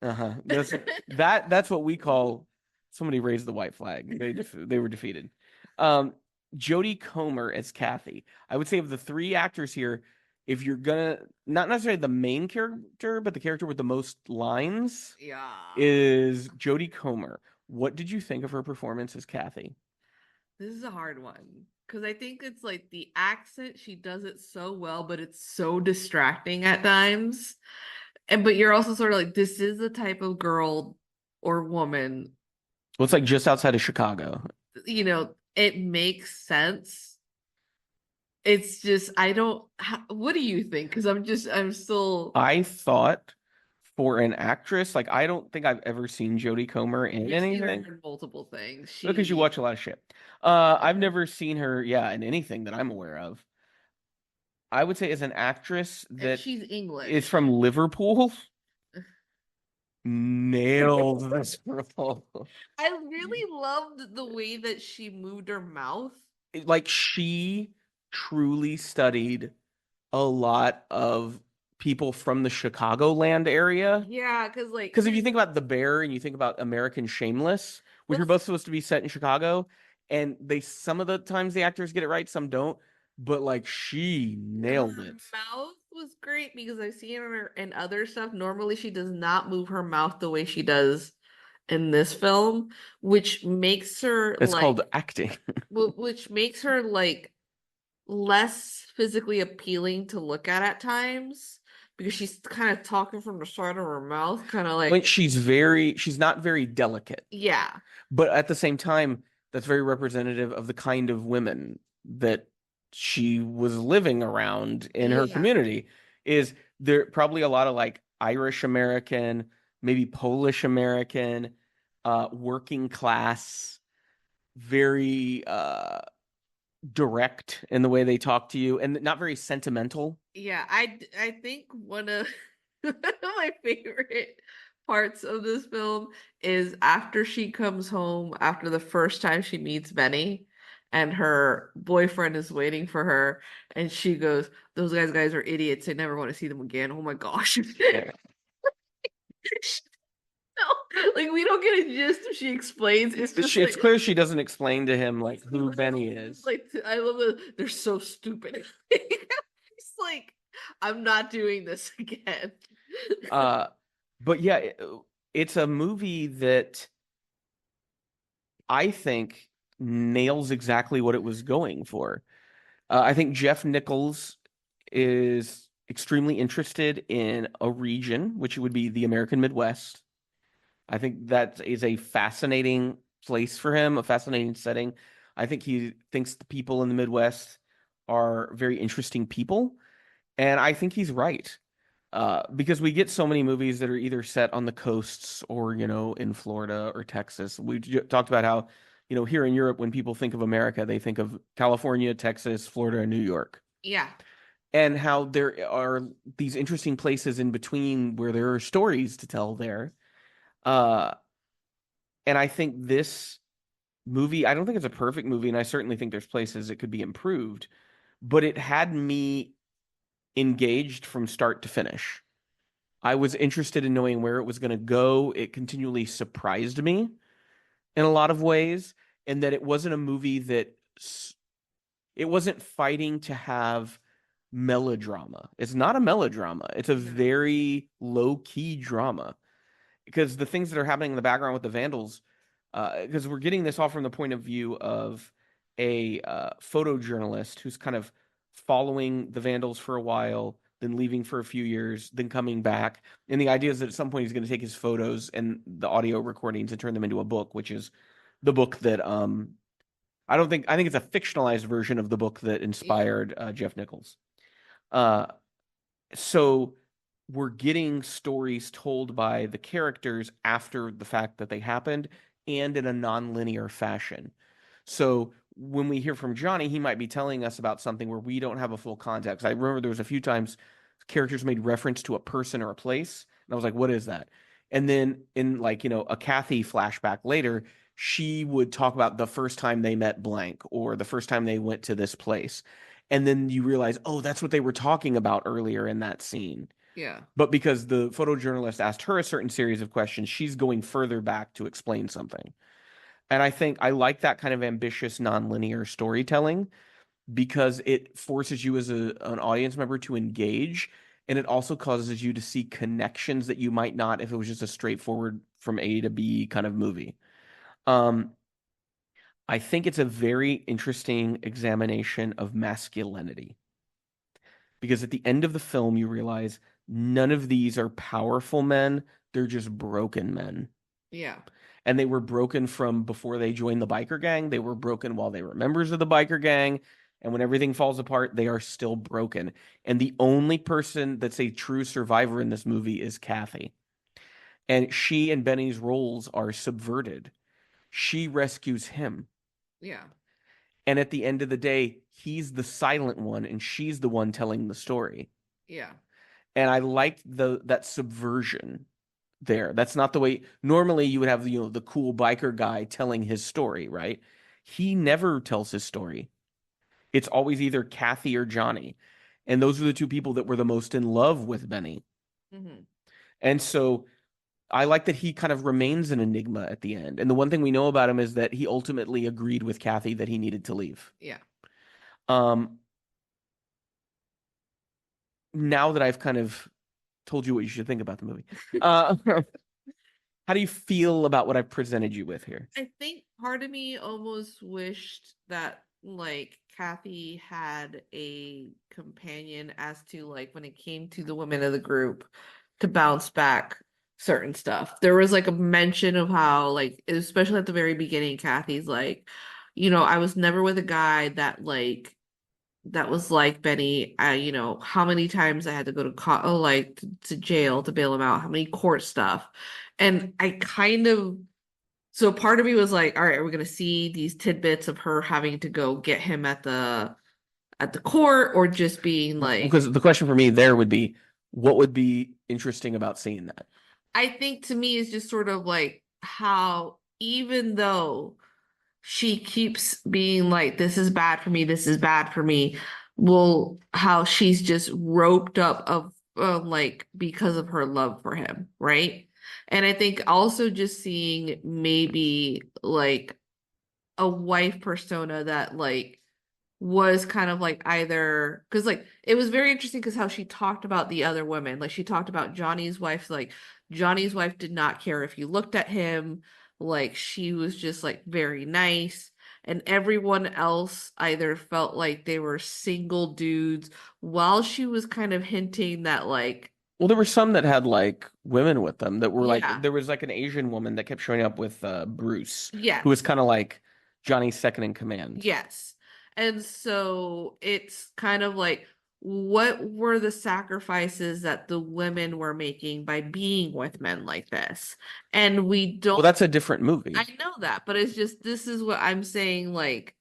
Uh-huh. That's what we call somebody raised the white flag. They were defeated. Um, Jodie Comer as Kathy. I would say of the three actors here, if you're gonna not necessarily the main character, but the character with the most lines Yeah. is Jodie Comer. What did you think of her performance as Kathy? This is a hard one because I think it's like the accent, she does it so well, but it's so distracting at times. And but you're also sort of like, this is the type of girl or woman, Well, it's like just outside of Chicago. it makes sense. It's just I don't. What do you think? Because I'm still. I thought for an actress, like I don't think I've ever seen Jodie Comer in You've seen her anything. in multiple things. Because you She watch a lot of shit. I've never seen her, yeah, in anything that I'm aware of. I would say as an actress and that she's is English. from Liverpool, nailed this role. I really loved the way that she moved her mouth. Like she truly studied a lot of people from the Chicagoland area. Yeah, because like Because if you think about The Bear and you think about American Shameless, which are what's both supposed to be set in Chicago, and they some of the times the actors get it right, some don't. But like she nailed her it. mouth was great because I've seen her in other stuff. Normally, she does not move her mouth the way she does in this film, which makes her It's called like, acting. which makes her like less physically appealing to look at times because she's kind of talking from the side of her mouth, kind of Like like, she's not very delicate, yeah, but at the same time, that's very representative of the kind of women that she was living around in her yeah, community. Is there probably a lot of like Irish American, maybe Polish American, working class, very direct in the way they talk to you and not very sentimental. yeah. I think one of one of my favorite parts of this film is after she comes home after the first time she meets Benny and her boyfriend is waiting for her and she goes, those guys are idiots. I never want to see them again. Oh my gosh. Yeah. No, like we don't get a gist if she explains. It's just It's like clear she doesn't explain to him like who Benny is. like I love it. They're so stupid. It's like I'm not doing this again. Uh, but yeah, it's a movie that I think nails exactly what it was going for. I think Jeff Nichols is extremely interested in a region, which would be the American Midwest. I think that is a fascinating place for him, a fascinating setting. I think he thinks the people in the Midwest are very interesting people, and I think he's right. Because we get so many movies that are either set on the coasts or, in Florida or Texas. We talked about how, here in Europe, when people think of America, they think of California, Texas, Florida, and New York. Yeah. And how there are these interesting places in between where there are stories to tell there. Uh, and I think this movie, I don't think it's a perfect movie, and I certainly think there's places it could be improved, but it had me engaged from start to finish. I was interested in knowing where it was going to go. It continually surprised me in a lot of ways, and that it wasn't a movie that it wasn't fighting to have melodrama. It's not a melodrama. It's a very low-key drama because the things that are happening in the background with the Vandals, because we're getting this all from the point of view of a photojournalist who's kind of following the Vandals for a while, then leaving for a few years, then coming back. And the idea is that at some point he's going to take his photos and the audio recordings and turn them into a book, which is the book that I think it's a fictionalized version of the book that inspired Jeff Nichols. So we're getting stories told by the characters after the fact that they happened and in a non-linear fashion. So when we hear from Johnny, he might be telling us about something where we don't have a full context. I remember there was a few times characters made reference to a person or a place, and I was like, what is that? And then in like, a Kathy flashback later, she would talk about the first time they met blank or the first time they went to this place. And then you realize, oh, that's what they were talking about earlier in that scene. Yeah. But because the photojournalist asked her a certain series of questions, she's going further back to explain something. And I think I like that kind of ambitious, nonlinear storytelling because it forces you as an audience member to engage. And it also causes you to see connections that you might not if it was just a straightforward from A to B kind of movie. I think it's a very interesting examination of masculinity. Because at the end of the film, you realize none of these are powerful men. They're just broken men. Yeah. And they were broken from before they joined the biker gang. They were broken while they were members of the biker gang. And when everything falls apart, they are still broken. And the only person that's a true survivor in this movie is Kathy. And she and Benny's roles are subverted. She rescues him. Yeah. And at the end of the day, he's the silent one and she's the one telling the story. Yeah. And I liked that subversion there. That's not the way normally you would have the cool biker guy telling his story, right? He never tells his story. It's always either Kathy or Johnny. And those are the two people that were the most in love with Benny. Mm-hmm. And so I like that he kind of remains an enigma at the end. And the one thing we know about him is that he ultimately agreed with Kathy that he needed to leave. Yeah. Now that I've kind of told you what you should think about the movie, how do you feel about what I've presented you with here? I think part of me almost wished that like Kathy had a companion as to like when it came to the women of the group to bounce back certain stuff. There was like a mention of how like especially at the very beginning, Kathy's like, I was never with a guy that was like Benny. How many times I had to go to jail to bail him out, how many court stuff. And I kind of so part of me was like, all right, we're gonna see these tidbits of her having to go get him at the court or just being like because the question for me there would be what would be interesting about seeing that? I think to me is just sort of like how even though she keeps being like, this is bad for me, this is bad for me, well, how she's just roped up of like because of her love for him, right? And I think also just seeing maybe like a wife persona that like was kind of like either because like it was very interesting because how she talked about the other women, like she talked about Johnny's wife, like Johnny's wife did not care if you looked at him, like she was just like very nice, and everyone else either felt like they were single dudes while she was kind of hinting that like well, there were some that had like women with them that were like yeah. there was like an Asian woman that kept showing up with Bruce, Yeah. who was kind of like Johnny's second in command. Yes. And so it's kind of like, what were the sacrifices that the women were making by being with men like this? And we don't. Well, that's a different movie. I know that, but it's just, this is what I'm saying. Like,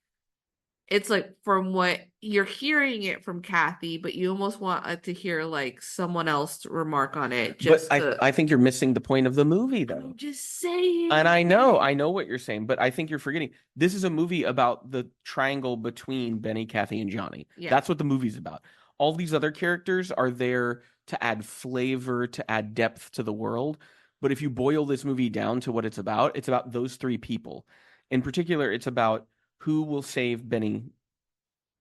it's like from what you're hearing it from Kathy, but you almost want to hear like someone else remark on it. But I think you're missing the point of the movie, though. I'm just saying. And I know what you're saying, but I think you're forgetting. This is a movie about the triangle between Benny, Kathy, and Johnny. Yeah. That's what the movie's about. All these other characters are there to add flavor, to add depth to the world. But if you boil this movie down to what it's about those three people. In particular, it's about who will save Benny.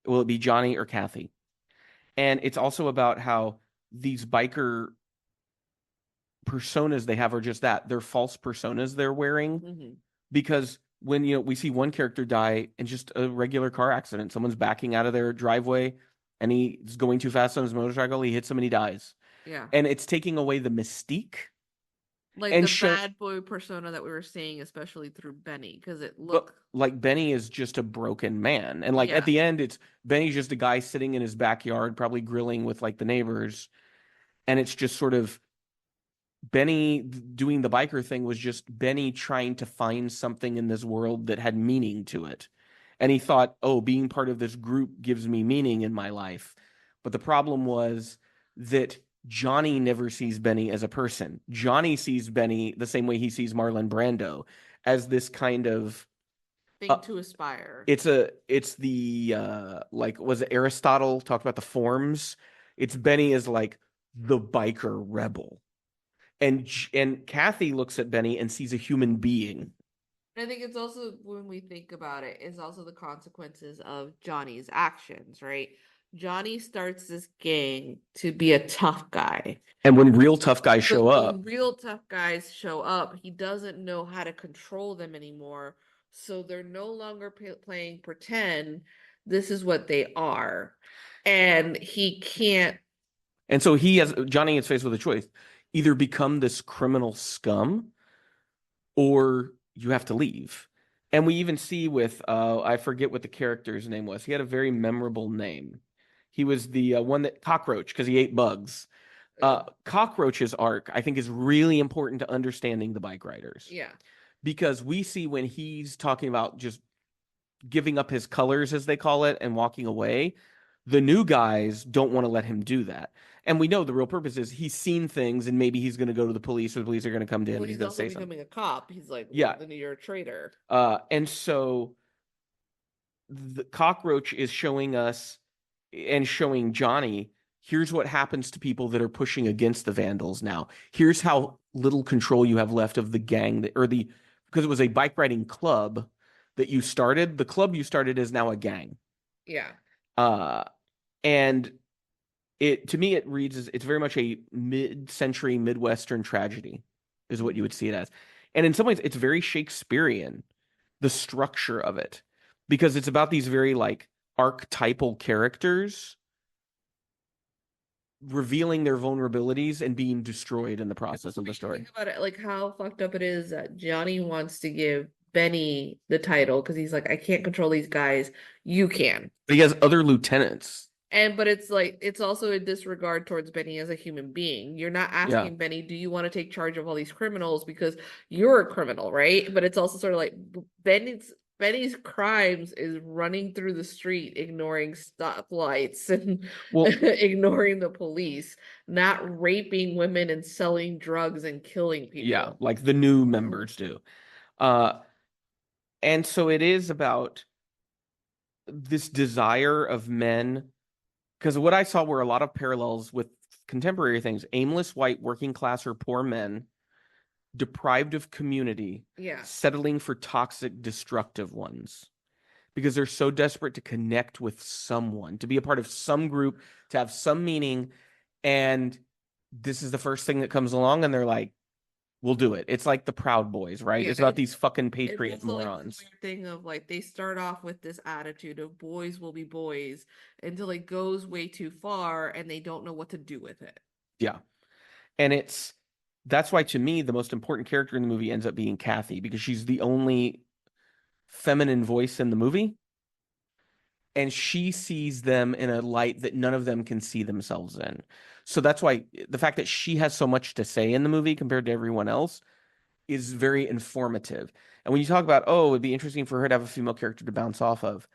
Will it be Johnny or Kathy? And it's also about how these biker personas they have are just that. They're false personas they're wearing. Mm-hmm. Because when we see one character die in just a regular car accident, someone's backing out of their driveway, and he's going too fast on his motorcycle. He hits him and he dies. Yeah. And it's taking away the mystique Like and the bad boy persona that we were seeing, especially through Benny, because it but looked like Benny is just a broken man. And like at yeah. the end, it's Benny's just a guy sitting in his backyard, probably grilling with like the neighbors. And it's just sort of Benny doing the biker thing was just Benny trying to find something in this world that had meaning to it. And he thought, oh, being part of this group gives me meaning in my life. But the problem was that Johnny never sees Benny as a person. Johnny sees Benny the same way he sees Marlon Brando, as this kind of Thing to aspire. it's the like was it Aristotle talked about the forms? It's Benny as like the biker rebel. And Kathy looks at Benny and sees a human being. I think it's also when we think about it, is also the consequences of Johnny's actions, right? Johnny starts this gang to be a tough guy. And when real tough guys show But up, when real tough guys show up, he doesn't know how to control them anymore. So they're no longer playing pretend. This is what they are. And he can't. and so Johnny is faced with a choice. Either become this criminal scum or you have to leave. And we even see with I forget what the character's name was. He had a very memorable name. He was the one that cockroach because he ate bugs. Cockroach's arc, I think, is really important to understanding the bike riders. Yeah. Because we see when he's talking about just giving up his colors, as they call it, and walking away, the new guys don't want to let him do that. And we know the real purpose is he's seen things and maybe he's going to go to the police or the police are going to come to him Well, and he's he's going to also say becoming something. a cop. He's like, well, Yeah. then you're a traitor. And so the cockroach is showing us and showing Johnny, here's what happens to people that are pushing against the vandals now. Here's how little control you have left of the gang because it was a bike riding club that you started. The club you started is now a gang. Yeah. And to me it reads as it's very much a mid-century Midwestern tragedy is what you would see it as. And in some ways it's very Shakespearean, the structure of it, because it's about these very like archetypal characters revealing their vulnerabilities and being destroyed in the process of the story. Think about it, like how fucked up it is that Johnny wants to give Benny the title because he's like, I can't control these guys. You can. But he has other lieutenants. But it's like it's also a disregard towards Benny as a human being. You're not asking Benny, do you want to take charge of all these criminals because you're a criminal, right? But it's also sort of like Benny's crimes is running through the street, ignoring stoplights and ignoring the police, not raping women and selling drugs and killing people. Yeah, like the new members do. And so it is about this desire of men, because what I saw were a lot of parallels with contemporary things. Aimless white working class or poor men, deprived of community, settling for toxic, destructive ones. Because they're so desperate to connect with someone, to be a part of some group, to have some meaning. And this is the first thing that comes along, and they're like, we'll do it. It's like the Proud Boys, right? It's about these fucking patriot morons. Like thing of like they start off with this attitude of boys will be boys until it goes way too far and they don't know what to do with it. Yeah. And that's why to me the most important character in the movie ends up being Kathy, because she's the only feminine voice in the movie. And she sees them in a light that none of them can see themselves in. So that's why the fact that she has so much to say in the movie compared to everyone else is very informative. And when you talk about, oh, it'd be interesting for her to have a female character to bounce off of,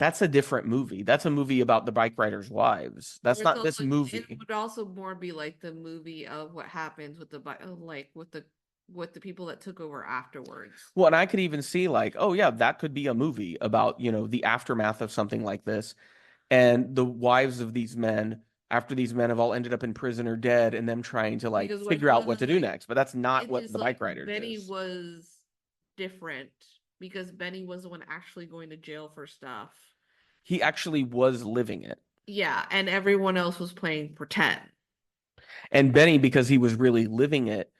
that's a different movie. That's a movie about the bike riders' wives. That's not this movie. It would also more be like the movie of what happens with the like with the people that took over afterwards. Well, and I could even see like, oh yeah, that could be a movie about, the aftermath of something like this, and the wives of these men after these men have all ended up in prison or dead, and them trying to like figure out what to do next. But that's not what the bike riders Benny is. was different because Benny was the one actually going to jail for stuff. He actually was living it. Yeah, and everyone else was playing pretend. And Benny, because he was really living it,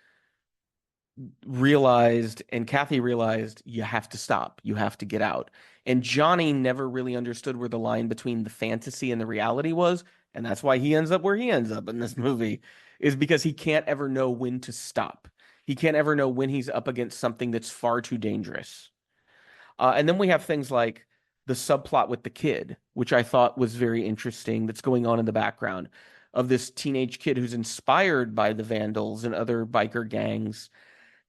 realized, and Kathy realized, you have to stop. You have to get out. And Johnny never really understood where the line between the fantasy and the reality was. And that's why he ends up where he ends up in this movie, is because he can't ever know when to stop. He can't ever know when he's up against something that's far too dangerous. And then we have things like the subplot with the kid, which I thought was very interesting, that's going on in the background of this teenage kid who's inspired by the Vandals and other biker gangs.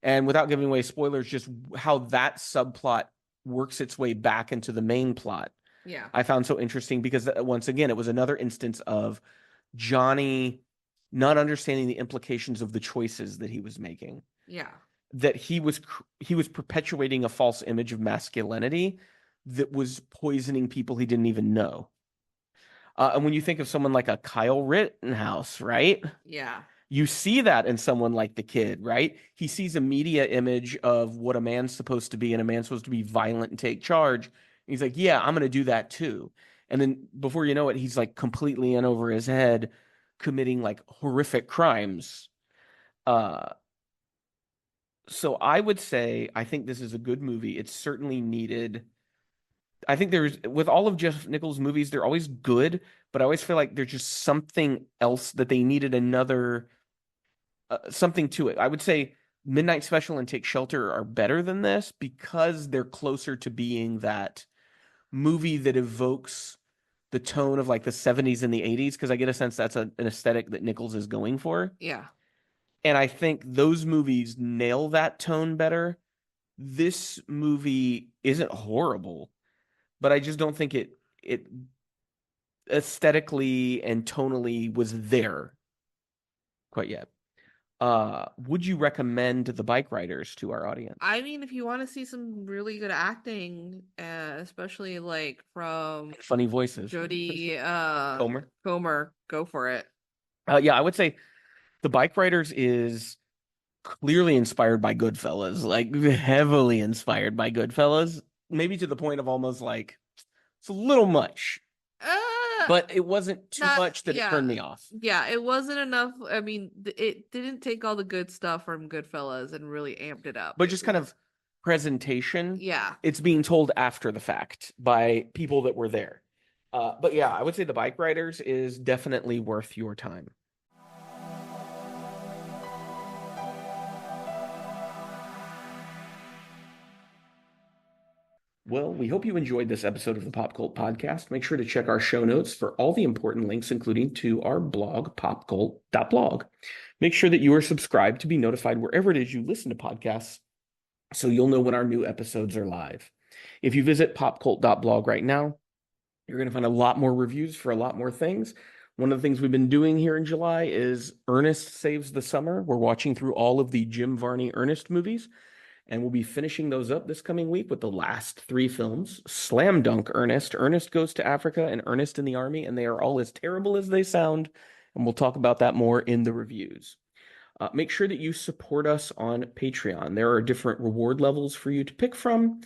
And without giving away spoilers, just how that subplot works its way back into the main plot. Yeah. I found so interesting because once again, it was another instance of Johnny not understanding the implications of the choices that he was making. Yeah. That he was perpetuating a false image of masculinity that was poisoning people he didn't even know. And when you think of someone like a Kyle Rittenhouse, right? Yeah. You see that in someone like the kid, right? He sees a media image of what a man's supposed to be, and a man's supposed to be violent and take charge. And he's like, yeah, I'm going to do that too. And then before you know it, he's like completely in over his head, committing like horrific crimes. So I would say I think this is a good movie. It's certainly needed. I think there's, with all of Jeff Nichols' movies, they're always good, but I always feel like there's just something else that they needed another something to it. I would say Midnight Special and Take Shelter are better than this because they're closer to being that movie that evokes the tone of like the 70s and the 80s, because I get a sense that's an aesthetic that Nichols is going for. Yeah. And I think those movies nail that tone better. This movie isn't horrible, but I just don't think it aesthetically and tonally was there quite yet. Would you recommend The Bikeriders to our audience? I mean, if you want to see some really good acting, especially like from Funny voices. Jodie Comer. go for it. Yeah, I would say The Bikeriders is clearly inspired by Goodfellas, like heavily inspired by Goodfellas, maybe to the point of almost like it's a little much, but it wasn't too much that it turned me off. Yeah, it wasn't enough. I mean, it didn't take all the good stuff from Goodfellas and really amped it up. But just kind of presentation. Yeah. It's being told after the fact by people that were there. But yeah, I would say The Bikeriders is definitely worth your time. Well, we hope you enjoyed this episode of the Pop Cult Podcast. Make sure to check our show notes for all the important links, including to our blog, popcult.blog. Make sure that you are subscribed to be notified wherever it is you listen to podcasts, so you'll know when our new episodes are live. If you visit popcult.blog right now, you're going to find a lot more reviews for a lot more things. One of the things we've been doing here in July is Ernest Saves the Summer. We're watching through all of the Jim Varney Ernest movies, and we'll be finishing those up this coming week with the last 3 films: Slam Dunk Ernest, Ernest Goes to Africa, and Ernest in the Army, and they are all as terrible as they sound, and we'll talk about that more in the reviews. Make sure that you support us on Patreon. There are different reward levels for you to pick from,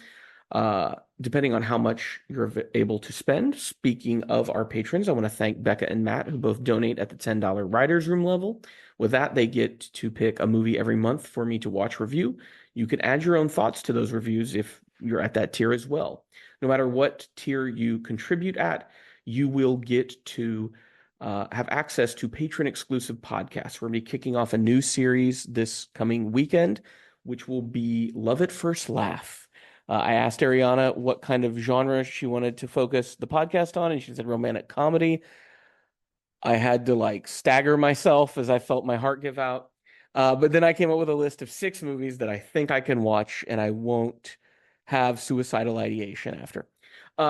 depending on how much you're able to spend. Speaking of our patrons, I want to thank Becca and Matt, who both donate at the $10 Writers Room level. With that, they get to pick a movie every month for me to watch review. You can add your own thoughts to those reviews if you're at that tier as well. No matter what tier you contribute at, you will get to have access to patron-exclusive podcasts. We're going to be kicking off a new series this coming weekend, which will be Love at First Laugh. I asked Ariana what kind of genre she wanted to focus the podcast on, and she said romantic comedy. I had to stagger myself as I felt my heart give out. But then I came up with a list of 6 movies that I think I can watch and I won't have suicidal ideation after.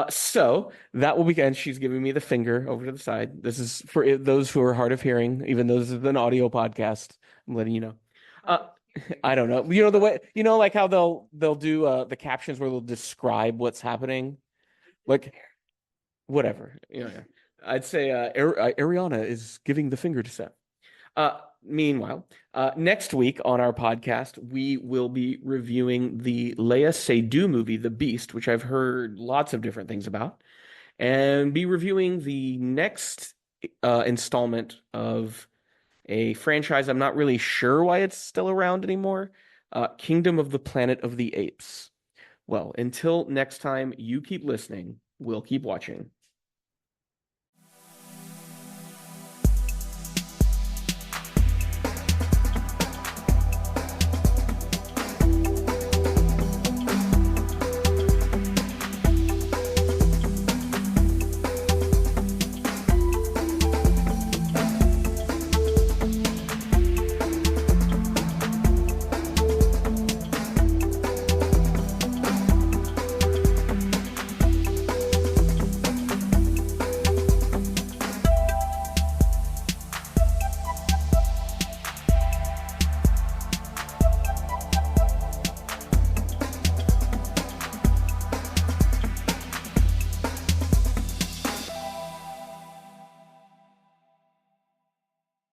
So that will begin. She's giving me the finger over to the side. This is for those who are hard of hearing, even though this is an audio podcast. I'm letting you know. I don't know. You know the way, like how they'll do the captions where they'll describe what's happening, like whatever. I'd say Ariana is giving the finger to Seth. Meanwhile, next week on our podcast, we will be reviewing the Léa Seydoux movie, The Beast, which I've heard lots of different things about, and be reviewing the next installment of a franchise I'm not really sure why it's still around anymore, Kingdom of the Planet of the Apes. Well, until next time, you keep listening, we'll keep watching.